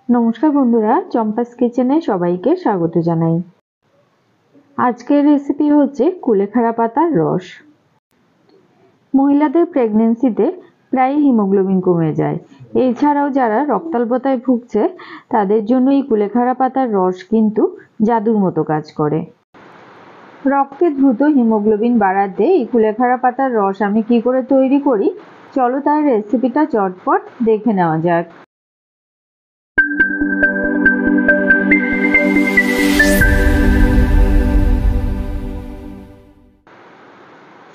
নমস্কার বন্ধুরা, চম্পাস কিচেনে সবাইকে স্বাগত জানাই। আজকের রেসিপি হচ্ছে কুলেখাড়া পাতার রস। মহিলাদের প্রেগন্যান্সিতে প্রায় হিমোগ্লোবিন কমে যায়। এছাড়াও যারা রক্তাল্পতায় ভুগছে তাদের জন্য এই কুলেখাড়া পাতার রস কিন্তু জাদুর মতো কাজ করে। রক্তে দ্রুত হিমোগ্লোবিন বাড়াতে এই কুলেখাড়া পাতার রস আমি কি করে তৈরি করি, চলো তার রেসিপিটা চটপট দেখে নেওয়া যাক।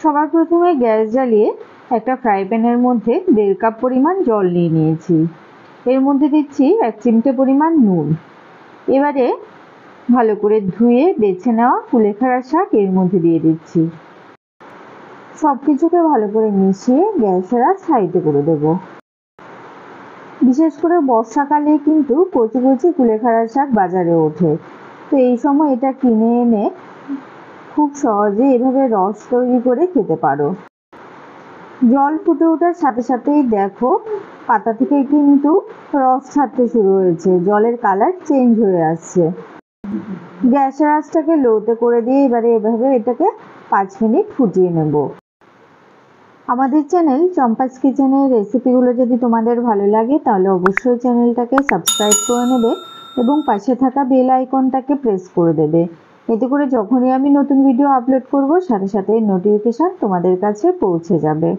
সবার প্রথমে গ্যাস জ্বালিয়ে একটা ফ্রাই প্যানের মধ্যে 1.5 কাপ পরিমাণ জল নিয়ে নিয়েছি। এর মধ্যে দিচ্ছি 1 চিমটে পরিমাণ নুন। এবারে ভালো করে ধুয়ে বেছে নেওয়া কুলেখাড়া শাক এর মধ্যে দিয়ে দিচ্ছি। সব কিছুকে ভালো করে মিশিয়ে গ্যাসের আঁচ হাইতে করে দেব। বিশেষ করে বর্ষাকালে কিন্তু কচি কচি কুলেখাড়া শাক বাজারে ওঠে, তো এই সময় এটা কিনে এনে খুব সহজে এভাবে রস তৈরি করে খেতে পারো। জল ফুটে ওঠার সাথে সাথেই দেখো পাতা থেকে কিন্তু রস ছাড়তে শুরু হয়েছে, জলের কালার চেঞ্জ হয়ে আসছে। গ্যাসের আঁচটাকে লোতে করে দিয়ে এবারে এভাবে এটাকে 5 মিনিট ফুটিয়ে নেব। আমাদের চ্যানেল চম্পাস কিচেনের রেসিপিগুলো যদি তোমাদের ভালো লাগে তাহলে অবশ্যই চ্যানেলটাকে সাবস্ক্রাইব করে নেবে এবং পাশে থাকা বেল আইকনটাকে প্রেস করে দেবে। এতে করে যখনই আমি নতুন ভিডিও আপলোড করব সাথে সাথে নোটিফিকেশন তোমাদের কাছে পৌঁছে যাবে।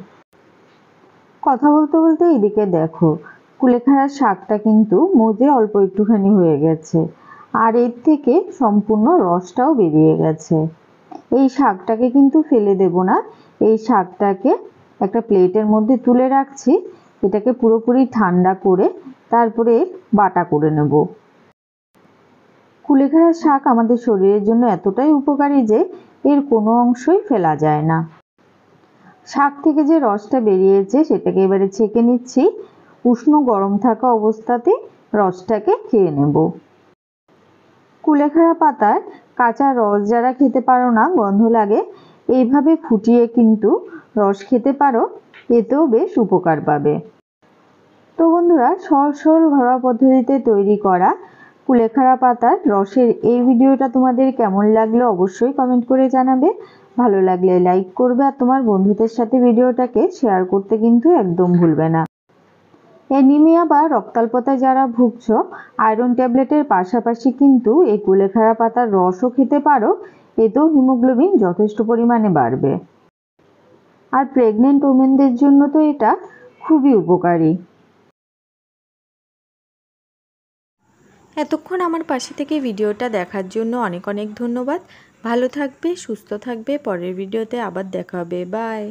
কথা বলতে বলতে এদিকে দেখো কুলেখাড়ার শাকটা কিন্তু মজে অল্প একটুখানি হয়ে গেছে, আর এর থেকে সম্পূর্ণ রসটাও বেরিয়ে গেছে। এই শাকটাকে কিন্তু ফেলে দেব না, এই শাকটাকে একটা প্লেটের মধ্যে তুলে রাখছি। এটাকে পুরোপুরি ঠান্ডা করে তারপরে বাটা করে নেব। কুলেখাড়ার শাক আমাদের শরীরের জন্য এতটাই উপকারী যে এর কোনো অংশই ফেলা যায় না। শাক থেকে যে রসটা বেরিয়েছে সেটাকে এবারে ছেঁকে নিচ্ছি। উষ্ণ গরম থাকা অবস্থাতে রসটাকে খেয়ে নেব। কুলেখাড়া পাতার কাঁচা রস যারা খেতে পারো না, গন্ধ লাগে, এইভাবে ফুটিয়ে কিন্তু রস খেতে পারো, এতেও বেশ উপকার পাবে। তো বন্ধুরা, সহজ সরল ঘরোয়া পদ্ধতিতে তৈরি করা কুলেখাড়া পাতার রসের এই ভিডিওটা তোমাদের কেমন লাগলো অবশ্যই কমেন্ট করে জানাবে। ভালো লাগলে লাইক করবে আর তোমার বন্ধুদের সাথে ভিডিওটাকে শেয়ার করতে কিন্তু একদম ভুলবে না। অ্যানিমিয়া বা রক্তাল্পতায় যারা ভুগছ আয়রন ট্যাবলেটের পাশাপাশি কিন্তু এই কুলেখাড়া পাতার রসও খেতে পারো, এতেও হিমোগ্লোবিন যথেষ্ট পরিমাণে বাড়বে। আর প্রেগনেন্ট ওমেনদের জন্য তো এটা খুবই উপকারী। এতক্ষণ আমার পাশে থেকে ভিডিওটা দেখার জন্য অনেক অনেক ধন্যবাদ। ভালো থাকবে, সুস্থ থাকবে। পরের ভিডিওতে আবার দেখা হবে। বাই।